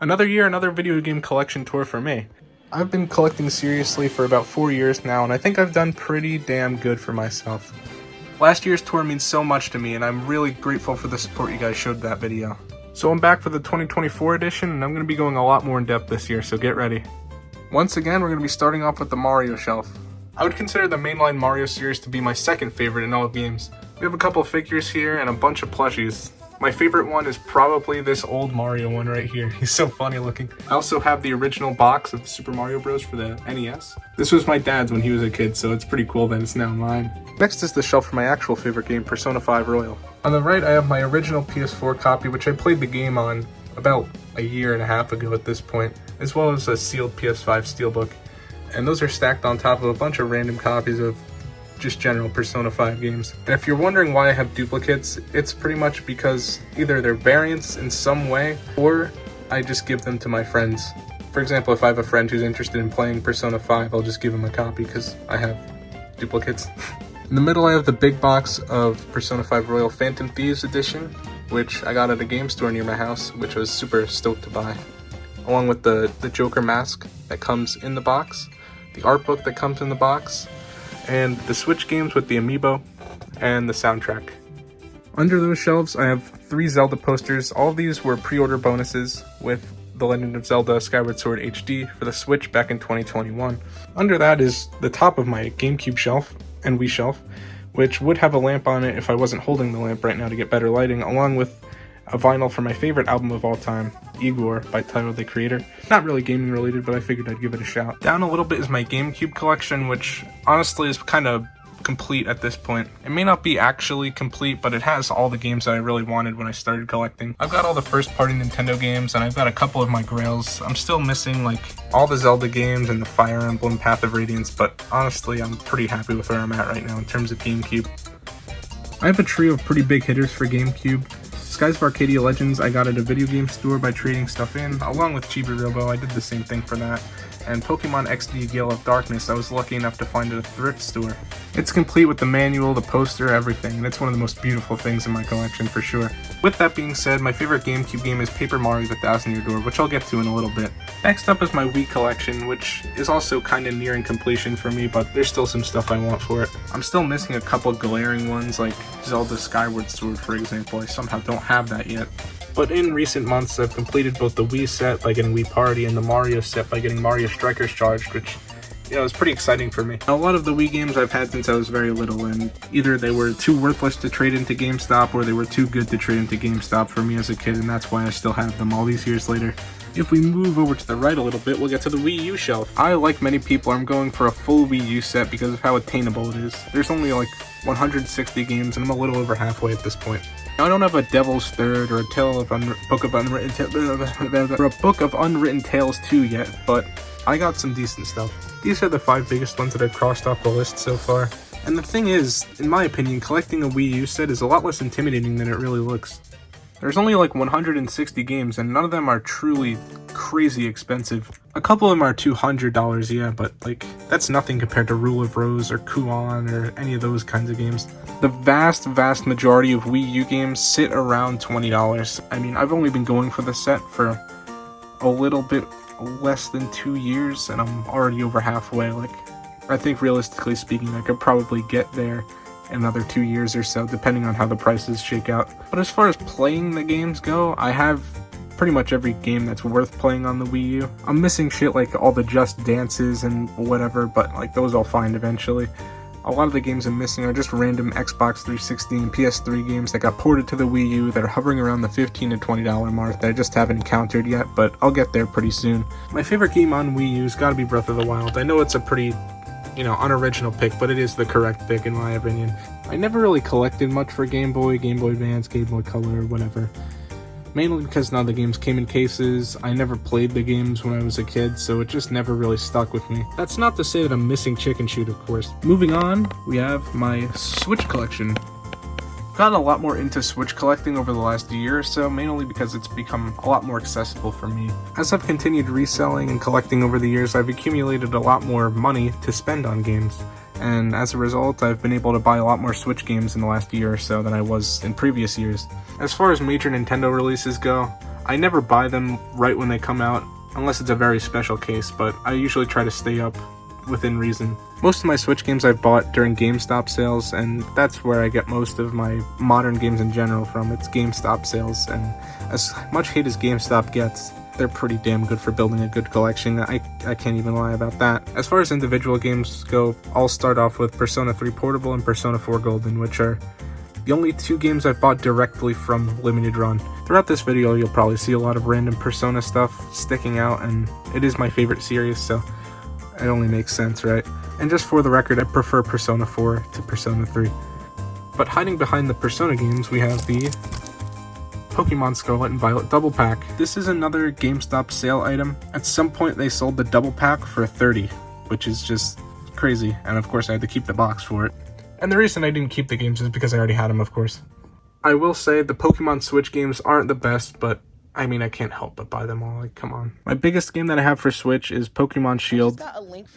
Another year, another video game collection tour for me. I've been collecting seriously for about 4 years now, and I think I've done pretty damn good for myself. Last year's tour means so much to me, and I'm really grateful for the support you guys showed that video. So I'm back for the 2024 edition, and I'm going to be going a lot more in depth this year, so get ready. Once again, we're going to be starting off with the Mario shelf. I would consider the mainline Mario series to be my second favorite in all games. We have a couple figures here and a bunch of plushies. My favorite one is probably this old Mario one right here. He's so funny looking. I also have the original box of Super Mario Bros. For the NES. This was my dad's when he was a kid, so it's pretty cool that it's now mine. Next is the shelf for my actual favorite game, Persona 5 Royal. On the right, I have my original PS4 copy, which I played the game on about a year and a half ago at this point, as well as a sealed PS5 steelbook. And those are stacked on top of a bunch of random copies of just general Persona 5 games. And if you're wondering why I have duplicates, it's pretty much because either they're variants in some way, or I just give them to my friends. For example, if I have a friend who's interested in playing Persona 5, I'll just give him a copy because I have duplicates. In the middle, I have the big box of Persona 5 Royal Phantom Thieves Edition, which I got at a game store near my house, which I was super stoked to buy. Along with the Joker mask that comes in the box, the art book that comes in the box, and the Switch games with the amiibo, and the soundtrack. Under those shelves, I have 3 Zelda posters. All of these were pre-order bonuses with The Legend of Zelda Skyward Sword HD for the Switch back in 2021. Under that is the top of my GameCube shelf and Wii shelf, which would have a lamp on it if I wasn't holding the lamp right now to get better lighting, along with a vinyl for my favorite album of all time, Igor by Tyler the Creator. Not really gaming related, but I figured I'd give it a shout. Down a little bit is my GameCube collection, which honestly is kind of complete at this point. It may not be actually complete, but it has all the games that I really wanted when I started collecting. I've got all the first party Nintendo games, and I've got a couple of my grails. I'm still missing like all the Zelda games and the Fire Emblem Path of Radiance, but honestly I'm pretty happy with where I'm at right now in terms of GameCube. I have a trio of pretty big hitters for GameCube. Skies of Arcadia Legends I got at a video game store by trading stuff in, along with Chibi Robo. I did the same thing for that. And Pokemon XD Gale of Darkness I was lucky enough to find at a thrift store. It's complete with the manual, the poster, everything, and it's one of the most beautiful things in my collection for sure. With that being said, my favorite GameCube game is Paper Mario The Thousand Year Door, which I'll get to in a little bit. Next up is my Wii collection, which is also kinda nearing completion for me, but there's still some stuff I want for it. I'm still missing a couple glaring ones, like Zelda Skyward Sword for example. I somehow don't have that yet. But in recent months, I've completed both the Wii set by getting Wii Party and the Mario set by getting Mario Strikers Charged, which, you know, is pretty exciting for me. A lot of the Wii games I've had since I was very little, and either they were too worthless to trade into GameStop, or they were too good to trade into GameStop for me as a kid, and that's why I still have them all these years later. If we move over to the right a little bit, we'll get to the Wii U shelf. I, like many people, am going for a full Wii U set because of how attainable it is. There's only like 160 games, and I'm a little over halfway at this point. Now, I don't have a Devil's Third or a Book of Unwritten Tales 2 yet, but I got some decent stuff. These are the 5 biggest ones that I've crossed off the list so far. And the thing is, in my opinion, collecting a Wii U set is a lot less intimidating than it really looks. There's only like 160 games, and none of them are truly crazy expensive. A couple of them are $200, yeah, but like, that's nothing compared to Rule of Rose or Kuon or any of those kinds of games. The vast majority of Wii U games sit around $20. I mean, I've only been going for the set for a little bit less than 2 years, and I'm already over halfway. Like, I think realistically speaking, I could probably get there in another 2 years or so, depending on how the prices shake out. But as far as playing the games go, I have pretty much every game that's worth playing on the Wii U. I'm missing shit like all the Just Dances and whatever, but like those I'll find eventually. A lot of the games I'm missing are just random Xbox 360 and PS3 games that got ported to the Wii U that are hovering around the $15 to $20 mark that I just haven't encountered yet, but I'll get there pretty soon. My favorite game on Wii U's gotta be Breath of the Wild. I know it's a pretty, unoriginal pick, but it is the correct pick in my opinion. I never really collected much for Game Boy Advance, Game Boy Color, whatever. Mainly because none of the games came in cases. I never played the games when I was a kid, so it just never really stuck with me. That's not to say that I'm missing Chicken Shoot, of course. Moving on, we have my Switch collection. Gotten a lot more into Switch collecting over the last year or so, mainly because it's become a lot more accessible for me. As I've continued reselling and collecting over the years, I've accumulated a lot more money to spend on games. And as a result, I've been able to buy a lot more Switch games in the last year or so than I was in previous years. As far as major Nintendo releases go, I never buy them right when they come out, unless it's a very special case, but I usually try to stay up within reason. Most of my Switch games I've bought during GameStop sales, and that's where I get most of my modern games in general from. It's GameStop sales, and as much hate as GameStop gets, they're pretty damn good for building a good collection. I can't even lie about that. As far as individual games go, I'll start off with Persona 3 Portable and Persona 4 Golden, which are the only two games I've bought directly from Limited Run. Throughout this video, you'll probably see a lot of random Persona stuff sticking out, and it is my favorite series, so it only makes sense, right? And just for the record, I prefer Persona 4 to Persona 3. But hiding behind the Persona games, we have the Pokemon Scarlet and Violet Double Pack. This is another GameStop sale item. At some point, they sold the double pack for $30, which is just crazy, and of course I had to keep the box for it. And the reason I didn't keep the games is because I already had them, of course. I will say the Pokemon Switch games aren't the best, but I mean, I can't help but buy them all, like, come on. My biggest game that I have for Switch is Pokemon Shield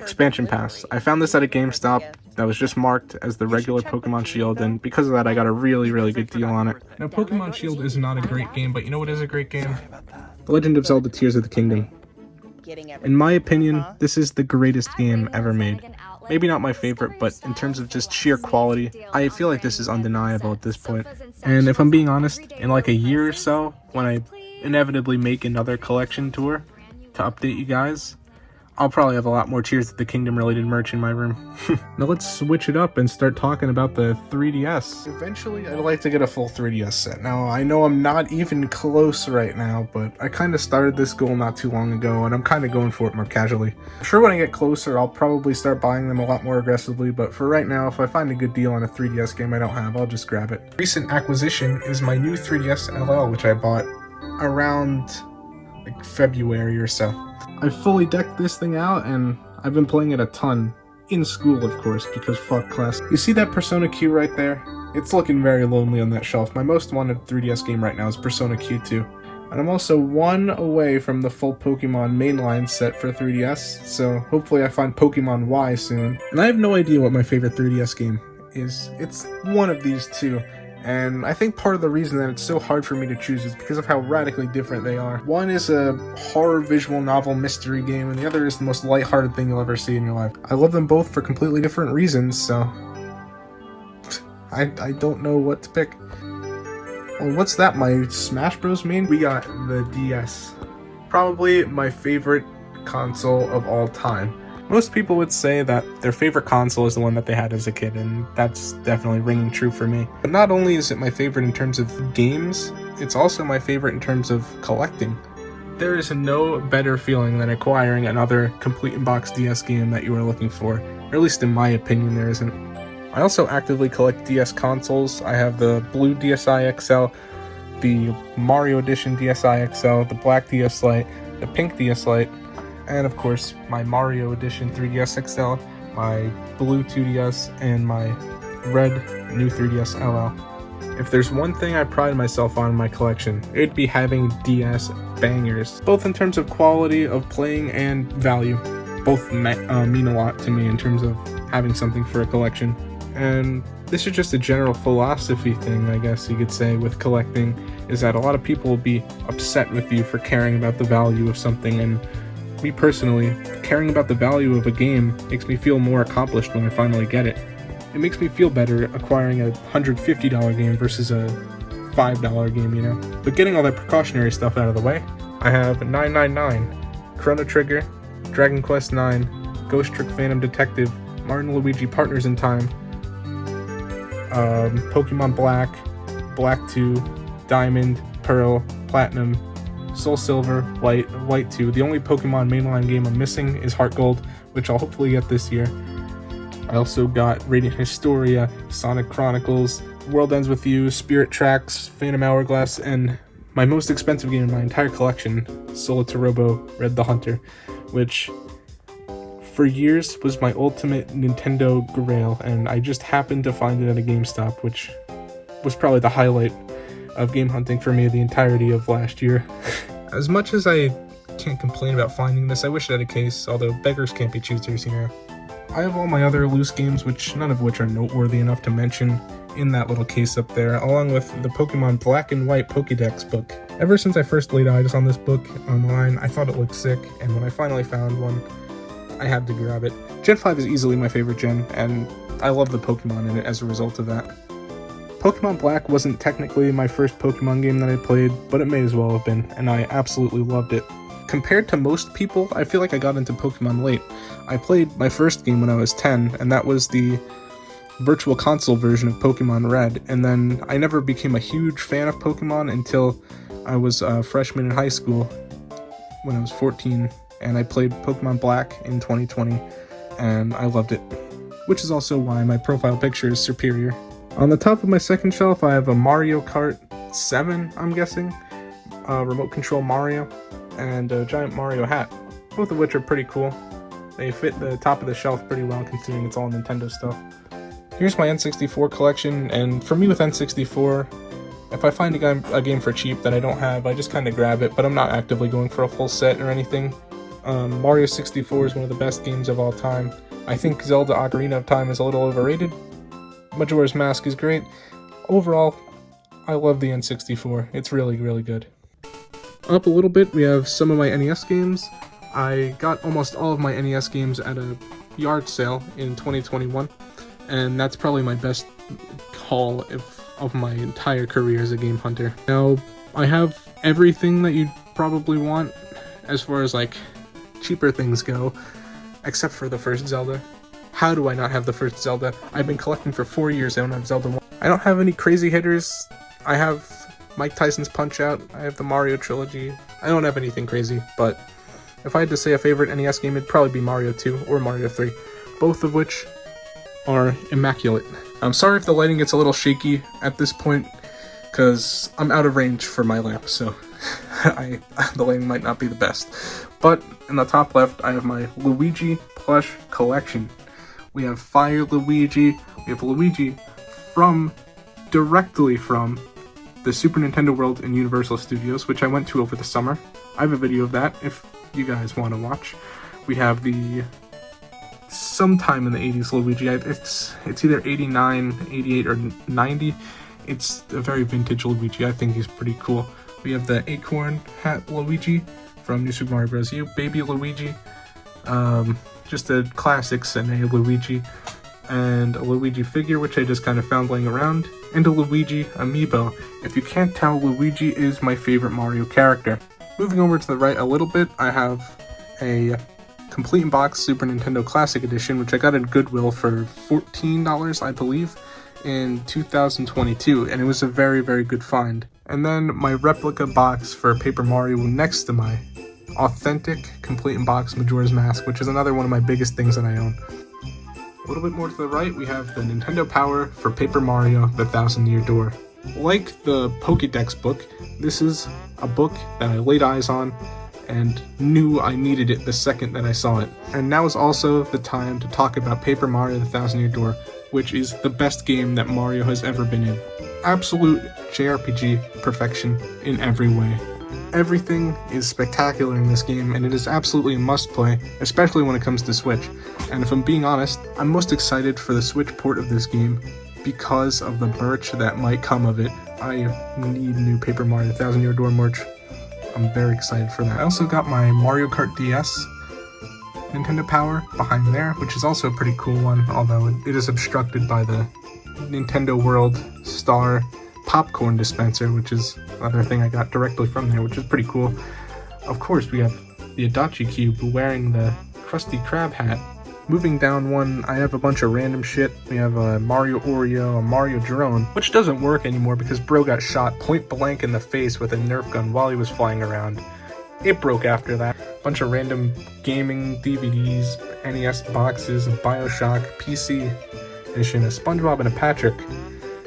Expansion Pass. I found this at a GameStop that was just marked as the regular Pokemon Shield, and because of that, I got a really, really good deal on it. Now, Pokemon Shield is not a great game, but you know what is a great game? The Legend of Zelda Tears of the Kingdom. In my opinion, this is the greatest game ever made. Maybe not my favorite, but in terms of just sheer quality, I feel like this is undeniable at this point. And if I'm being honest, in like a year or so, when I inevitably make another collection tour to update you guys, I'll probably have a lot more Tears of the Kingdom related merch in my room. Now let's switch it up and start talking about the 3DS. Eventually, I'd like to get a full 3DS set. Now, I know I'm not even close right now, but I kind of started this goal not too long ago, and I'm kind of going for it more casually. I'm sure when I get closer, I'll probably start buying them a lot more aggressively, but for right now, if I find a good deal on a 3DS game I don't have, I'll just grab it. Recent acquisition is my new 3DS LL, which I bought around like February or so. I fully decked this thing out, and I've been playing it a ton. In school, of course, because fuck class. You see that Persona Q right there? It's looking very lonely on that shelf. My most wanted 3DS game right now is Persona Q2. And I'm also one away from the full Pokemon mainline set for 3DS, so hopefully I find Pokemon Y soon. And I have no idea what my favorite 3DS game is. It's one of these two. And I think part of the reason that it's so hard for me to choose is because of how radically different they are. One is a horror visual novel mystery game, and the other is the most lighthearted thing you'll ever see in your life. I love them both for completely different reasons, so I don't know what to pick. Well, what's that, my Smash Bros mean? We got the DS. Probably my favorite console of all time. Most people would say that their favorite console is the one that they had as a kid, and that's definitely ringing true for me. But not only is it my favorite in terms of games, it's also my favorite in terms of collecting. There is no better feeling than acquiring another complete in-box DS game that you are looking for, or at least in my opinion there isn't. I also actively collect DS consoles. I have the blue DSi XL, the Mario Edition DSi XL, the black DS Lite, the pink DS Lite, and of course my Mario Edition 3DS XL, my blue 2DS, and my red new 3DS LL. If there's one thing I pride myself on in my collection, it'd be having DS bangers, both in terms of quality of playing and value. Both mean a lot to me in terms of having something for a collection. And this is just a general philosophy thing, I guess you could say, with collecting, is that a lot of people will be upset with you for caring about the value of something, and me personally, caring about the value of a game makes me feel more accomplished when I finally get it. It makes me feel better acquiring a $150 game versus a $5 game, you know? But getting all that precautionary stuff out of the way, I have 999, Chrono Trigger, Dragon Quest IX, Ghost Trick Phantom Detective, Mario & Luigi Partners in Time, Pokemon Black, Black 2, Diamond, Pearl, Platinum, Soul Silver, White 2. The only Pokemon mainline game I'm missing is Heart Gold, which I'll hopefully get this year. I also got Radiant Historia, Sonic Chronicles, World Ends With You, Spirit Tracks, Phantom Hourglass, and my most expensive game in my entire collection, Solitarobo Red the Hunter, which for years was my ultimate Nintendo grail, and I just happened to find it at a GameStop, which was probably the highlight of game hunting for me the entirety of last year. As much as I can't complain about finding this, I wish it had a case, although beggars can't be choosers, you know. I have all my other loose games, none of which are noteworthy enough to mention, in that little case up there, along with the Pokemon Black and White Pokédex book. Ever since I first laid eyes on this book online, I thought it looked sick, and when I finally found one, I had to grab it. Gen 5 is easily my favorite gen, and I love the Pokemon in it as a result of that. Pokemon Black wasn't technically my first Pokemon game that I played, but it may as well have been, and I absolutely loved it. Compared to most people, I feel like I got into Pokemon late. I played my first game when I was 10, and that was the Virtual Console version of Pokemon Red, and then I never became a huge fan of Pokemon until I was a freshman in high school when I was 14, and I played Pokemon Black in 2020, and I loved it, which is also why my profile picture is superior. On the top of my second shelf, I have a Mario Kart 7, I'm guessing, remote control Mario, and a giant Mario hat, both of which are pretty cool. They fit the top of the shelf pretty well considering it's all Nintendo stuff. Here's my N64 collection, and for me with N64, if I find a game for cheap that I don't have, I just kind of grab it, but I'm not actively going for a full set or anything. Mario 64 is one of the best games of all time. I think Zelda Ocarina of Time is a little overrated. Majora's Mask is great. Overall, I love the N64. It's really, really good. Up a little bit, we have some of my NES games. I got almost all of my NES games at a yard sale in 2021, and that's probably my best haul of my entire career as a game hunter. Now, I have everything that you'd probably want as far as like cheaper things go, except for the first Zelda. How do I not have the first Zelda? I've been collecting for 4 years, I don't have Zelda 1. I don't have any crazy hitters. I have Mike Tyson's Punch-Out, I have the Mario trilogy. I don't have anything crazy, but if I had to say a favorite NES game, it'd probably be Mario 2 or Mario 3, both of which are immaculate. I'm sorry if the lighting gets a little shaky at this point, because I'm out of range for my lamp, so the lighting might not be the best. But in the top left, I have my Luigi plush collection. We have Fire Luigi, we have Luigi directly from the Super Nintendo World in Universal Studios, which I went to over the summer. I have a video of that if you guys want to watch. We have the sometime in the 80s Luigi. It's either 89, 88, or 90. It's a very vintage Luigi. I think he's pretty cool. We have the acorn hat Luigi from New Super Mario Bros. U, Baby Luigi, just a classic Sene Luigi, and a Luigi figure which I just kind of found laying around, and a Luigi amiibo. If you can't tell, Luigi is my favorite Mario character. Moving over to the right a little bit, I have a Complete in Box Super Nintendo Classic Edition, which I got at Goodwill for $14, I believe, in 2022, and it was a very, very good find. And then my replica box for Paper Mario next to my authentic Complete in Box Majora's Mask, which is another one of my biggest things that I own. A little bit more to the right, we have the Nintendo Power for Paper Mario The Thousand Year Door. Like the Pokédex book, this is a book that I laid eyes on and knew I needed it the second that I saw it. And now is also the time to talk about Paper Mario The Thousand Year Door, which is the best game that Mario has ever been in. Absolute JRPG perfection in every way. Everything is spectacular in this game, and it is absolutely a must-play, especially when it comes to Switch. And if I'm being honest, I'm most excited for the Switch port of this game because of the merch that might come of it. I need new Paper Mario The Thousand Year Door merch. I'm very excited for that. I also got my Mario Kart DS Nintendo Power behind there, which is also a pretty cool one, although it is obstructed by the Nintendo World Star popcorn dispenser, which is another thing I got directly from there, which is pretty cool. Of course, we have the Adachi Cube wearing the Krusty Krab hat. Moving down one, I have a bunch of random shit. We have a Mario Oreo, a Mario Drone, which doesn't work anymore because bro got shot point blank in the face with a Nerf gun while he was flying around. It broke after that. Bunch of random gaming DVDs, NES boxes, a Bioshock, PC edition, a SpongeBob, and a Patrick.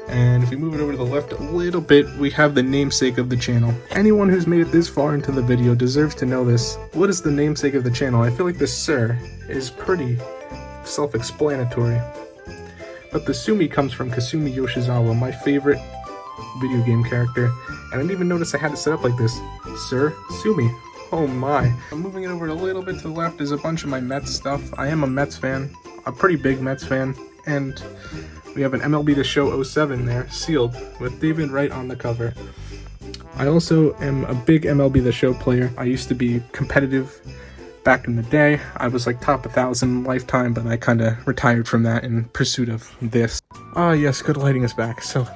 And if we move it over to the left a little bit, we have the namesake of the channel. Anyone who's made it this far into the video deserves to know this. What is the namesake of the channel? I feel like the "sir" is pretty self-explanatory. But the Sumi comes from Kasumi Yoshizawa, my favorite video game character. And I didn't even notice I had it set up like this. Sir Sumi. Oh my. I'm moving it over a little bit to the left is a bunch of my Mets stuff. I am a Mets fan, a pretty big Mets fan. And we have an MLB The Show 07 there, sealed, with David Wright on the cover. I also am a big MLB The Show player. I used to be competitive back in the day. I was like top 1,000 lifetime, but I kind of retired from that in pursuit of this. Ah yes, good lighting is back. So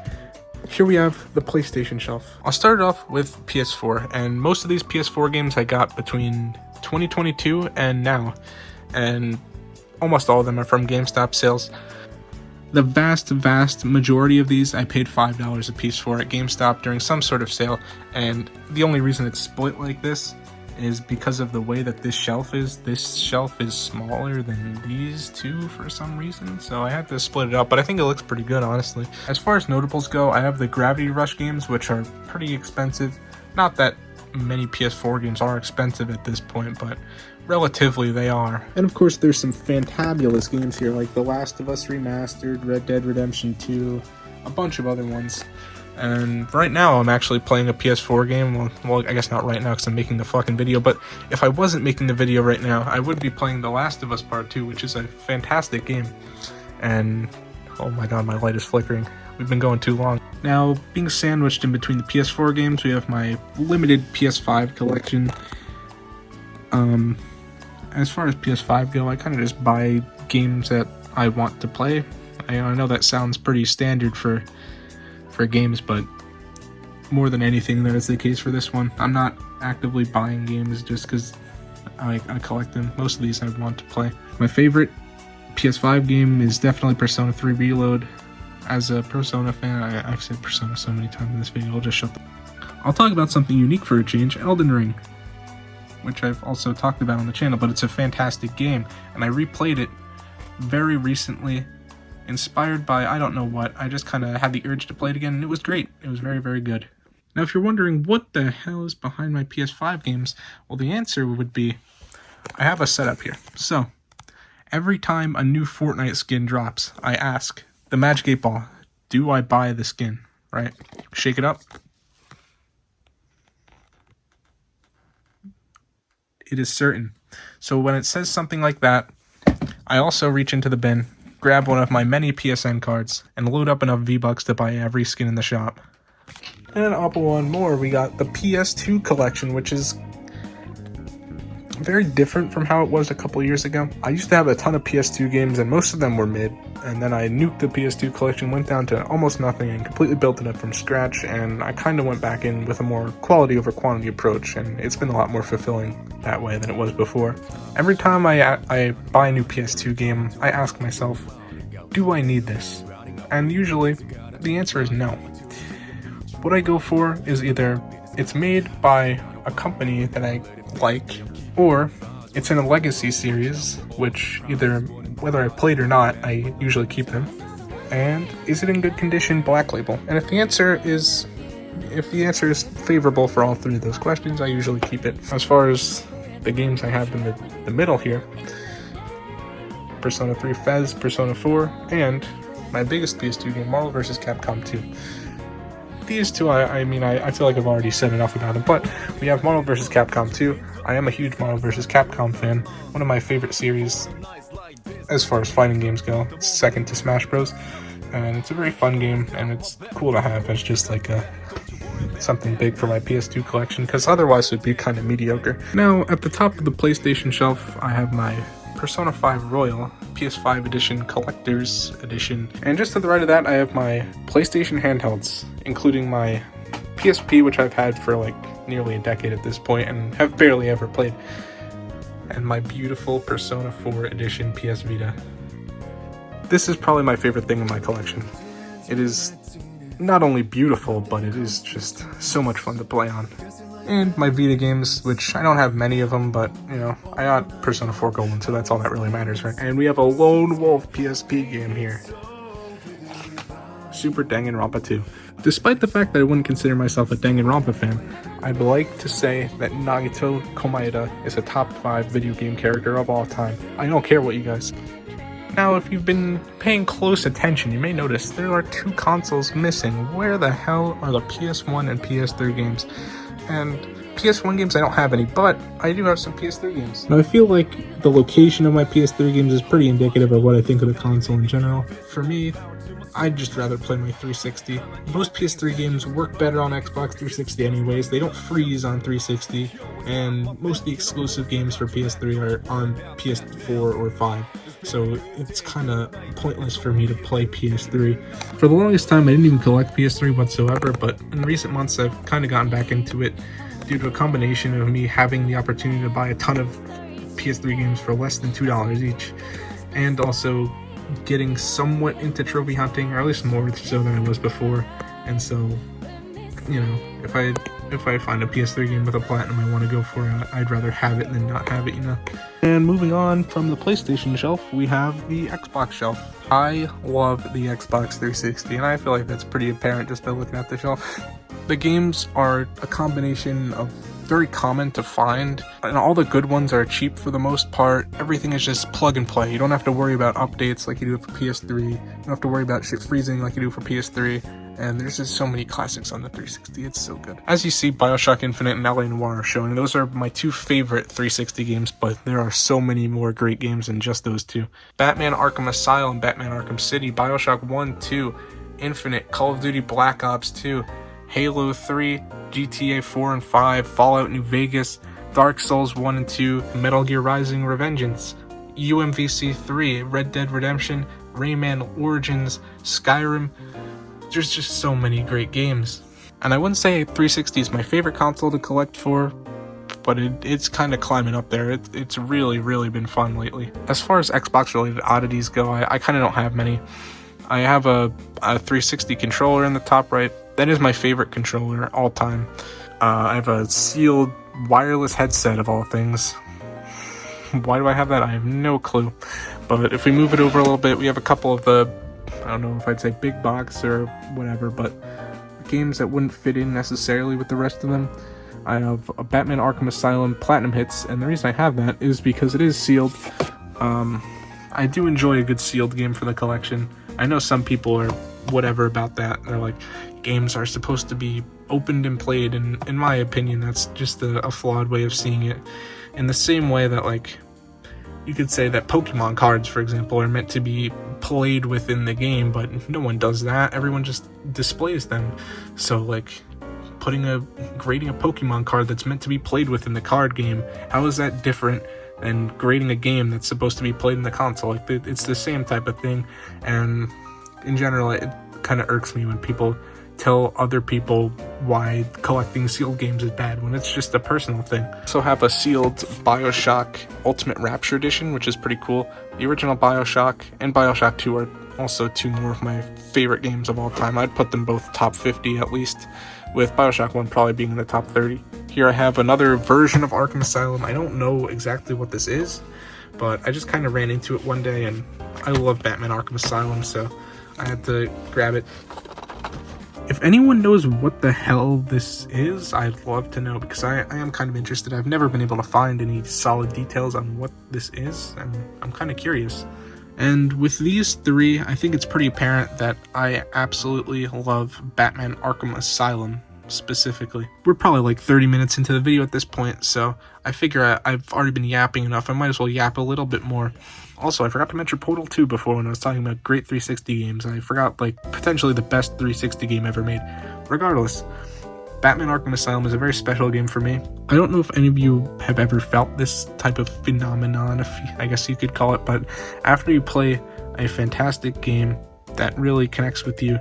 here we have the PlayStation shelf. I'll start it off with PS4, and most of these PS4 games I got between 2022 and now, and almost all of them are from GameStop sales. The vast majority of these I paid $5 a piece for at GameStop during some sort of sale, and the only reason it's split like this is because of the way that this shelf is. This shelf is smaller than these two for some reason, so I had to split it up, but I think it looks pretty good, honestly. As far as notables go, I have the Gravity Rush games, which are pretty expensive. Not that many PS4 games are expensive at this point, but relatively they are. And of course there's some fantabulous games here like The Last of Us Remastered, Red Dead Redemption 2, a bunch of other ones. And right now I'm actually playing a PS4 game. Well, I guess not right now because I'm making the fucking video, but if I wasn't making the video right now, I would be playing The Last of Us Part 2, which is a fantastic game. And oh my god, my light is flickering. We've been going too long. Now, being sandwiched in between the PS4 games, we have my limited PS5 collection. As far as PS5 go, I kind of just buy games that I want to play. I know that sounds pretty standard for games, but more than anything, that is the case for this one. I'm not actively buying games just because I collect them. Most of these I want to play. My favorite PS5 game is definitely Persona 3 Reload. As a Persona fan, I've said Persona so many times in this video, I'll just shut the... I'll talk about something unique for a change, Elden Ring, which I've also talked about on the channel, but it's a fantastic game, and I replayed it very recently, inspired by I don't know what. I just kind of had the urge to play it again, and it was great. It was very good. Now, if you're wondering what the hell is behind my PS5 games, well, the answer would be I have a setup here. So, every time a new Fortnite skin drops, I ask the Magic 8 Ball, do I buy the skin, right? Shake it up. It is certain. So when it says something like that, I also reach into the bin, grab one of my many PSN cards, and load up enough V-Bucks to buy every skin in the shop. And up one more, we got the PS2 collection, which is very different from how it was a couple years ago. I used to have a ton of PS2 games, and most of them were mid, and then I nuked the PS2 collection, went down to almost nothing, and completely built it up from scratch, and I kind of went back in with a more quality over quantity approach, and it's been a lot more fulfilling that way than it was before. Every time I buy a new PS2 game, I ask myself, do I need this? And usually, the answer is no. What I go for is either it's made by a company that I like, or it's in a legacy series, which either, whether I played or not, I usually keep them. And is it in good condition, Black Label? And if the answer is favorable for all three of those questions, I usually keep it. As far as the games I have in the middle here, Persona 3 Fez, Persona 4, and my biggest PS2 game, Marvel vs. Capcom 2. These two, I mean, I feel like I've already said enough about them, but we have Marvel vs. Capcom 2. I am a huge Marvel vs. Capcom fan, one of my favorite series as far as fighting games go. It's second to Smash Bros. And it's a very fun game, and it's cool to have as just like something big for my PS2 collection, because otherwise it would be kind of mediocre. Now, at the top of the PlayStation shelf, I have my Persona 5 Royal PS5 Edition Collector's Edition, and just to the right of that I have my PlayStation handhelds, including my PSP, which I've had for like nearly a decade at this point and have barely ever played, and my beautiful Persona 4 Edition PS Vita. This is probably my favorite thing in my collection. It is not only beautiful, but it is just so much fun to play on. And my Vita games, which I don't have many of them, but, you know, I got Persona 4 Golden, so that's all that really matters, right? And we have a Lone Wolf PSP game here. Super Danganronpa 2. Despite the fact that I wouldn't consider myself a Danganronpa fan, I'd like to say that Nagito Komaeda is a top 5 video game character of all time. I don't care what you guys. Now, if you've been paying close attention, you may notice there are 2 consoles missing. Where the hell are the PS1 and PS3 games? And PS1 games, I don't have any, but I do have some PS3 games. Now, I feel like the location of my PS3 games is pretty indicative of what I think of the console in general. For me, I'd just rather play my 360. Most PS3 games work better on Xbox 360 anyways. They don't freeze on 360, and most of the exclusive games for PS3 are on PS4 or 5. So it's kind of pointless for me to play PS3. For the longest time, I didn't even collect PS3 whatsoever, but in recent months, I've kind of gotten back into it due to a combination of me having the opportunity to buy a ton of PS3 games for less than $2 each, and also getting somewhat into trophy hunting, or at least more so than I was before. And so, you know, if I find a PS3 game with a platinum I want to go for, I'd rather have it than not have it, you know. And moving on from the PlayStation shelf, we have the Xbox shelf. I love the Xbox 360, and I feel like that's pretty apparent just by looking at the shelf. The games are a combination of very common to find, and all the good ones are cheap for the most part. Everything is just plug and play. You don't have to worry about updates like you do for PS3. You don't have to worry about shit freezing like you do for PS3. And there's just so many classics on the 360. It's so good. As you see, BioShock Infinite and LA Noire are showing. Those are my two favorite 360 games, but there are so many more great games than just those two. Batman Arkham Asylum, Batman Arkham City, BioShock 1, 2, Infinite, Call of Duty Black Ops 2, Halo 3, GTA 4 and 5, Fallout New Vegas, Dark Souls 1 and 2, Metal Gear Rising Revengeance, UMVC 3, Red Dead Redemption, Rayman Origins, Skyrim. There's just so many great games. And I wouldn't say 360 is my favorite console to collect for, but it's kind of climbing up there. It's really been fun lately. As far as Xbox related oddities go, I kind of don't have many. I have a 360 controller in the top right. That is my favorite controller all time. I have a sealed wireless headset of all things. Why do I have that? I have no clue. But if we move it over a little bit, we have a couple of the, I don't know if I'd say big box or whatever, but games that wouldn't fit in necessarily with the rest of them. I have a Batman Arkham Asylum Platinum Hits, and the reason I have that is because it is sealed. I do enjoy a good sealed game for the collection. I know some people are whatever about that. They're like, games are supposed to be opened and played, and in my opinion, that's just a flawed way of seeing it. In the same way that, like, you could say that Pokemon cards, for example, are meant to be played within the game, but no one does that. Everyone just displays them. So, like, grading a Pokemon card that's meant to be played within the card game, how is that different than grading a game that's supposed to be played in the console? Like, it's the same type of thing, and in general, it kind of irks me when people tell other people why collecting sealed games is bad when it's just a personal thing. I also have a sealed BioShock Ultimate Rapture Edition, which is pretty cool. The original BioShock and BioShock 2 are also two more of my favorite games of all time. I'd put them both top 50 at least, with BioShock 1 probably being in the top 30. Here I have another version of Arkham Asylum. I don't know exactly what this is, but I just kind of ran into it one day, and I love Batman Arkham Asylum, so I had to grab it. If anyone knows what the hell this is, I'd love to know, because I am kind of interested. I've never been able to find any solid details on what this is, and I'm kind of curious. And with these three, I think it's pretty apparent that I absolutely love Batman Arkham Asylum specifically. We're probably like 30 minutes into the video at this point, so I figure I've already been yapping enough. I might as well yap a little bit more. Also, I forgot to mention Portal 2 before when I was talking about great 360 games. I forgot, like, potentially the best 360 game ever made. Regardless, Batman Arkham Asylum is a very special game for me. I don't know if any of you have ever felt this type of phenomenon, I guess you could call it, but after you play a fantastic game that really connects with you,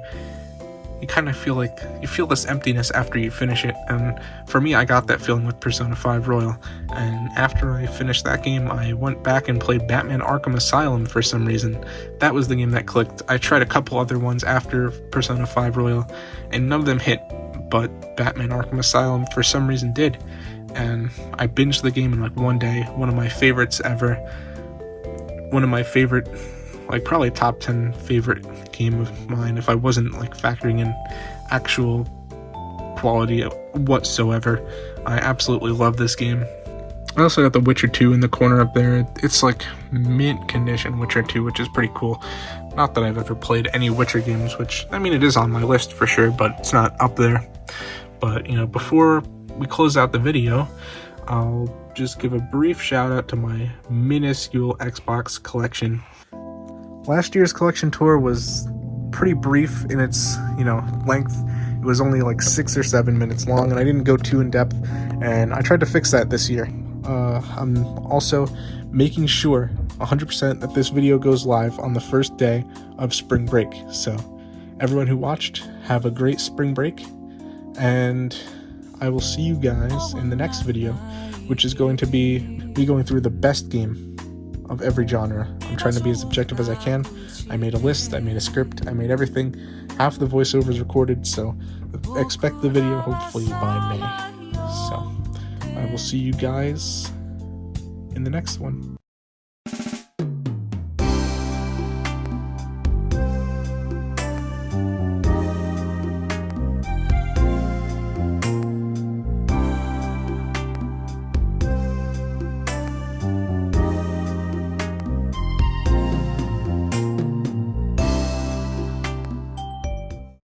you kind of feel like you feel this emptiness after you finish it. And for me, I got that feeling with Persona 5 Royal. And after I finished that game, I went back and played Batman Arkham Asylum for some reason. That was the game that clicked. I tried a couple other ones after Persona 5 Royal, and none of them hit, but Batman Arkham Asylum for some reason did. And I binged the game in like one day. One of my favorites ever. One of my favorite, like probably top 10 favorite game of mine, if I wasn't like factoring in actual quality whatsoever. I absolutely love this game. I also got The Witcher 2 in the corner up there. It's like mint condition Witcher 2, which is pretty cool. Not that I've ever played any Witcher games, which, I mean, it is on my list for sure, but it's not up there. But, you know, before we close out the video, I'll just give a brief shout out to my minuscule Xbox collection. Last year's collection tour was pretty brief in its, length. It was only like 6 or 7 minutes long, and I didn't go too in depth, and I tried to fix that this year. I'm also making sure 100% that this video goes live on the first day of spring break. So everyone who watched, have a great spring break, and I will see you guys in the next video, which is going to be me going through the best game of every genre. I'm trying to be as objective as I can. I made a list, I made a script, I made everything. Half the voiceover is recorded, so expect the video hopefully by May. So I will see you guys in the next one.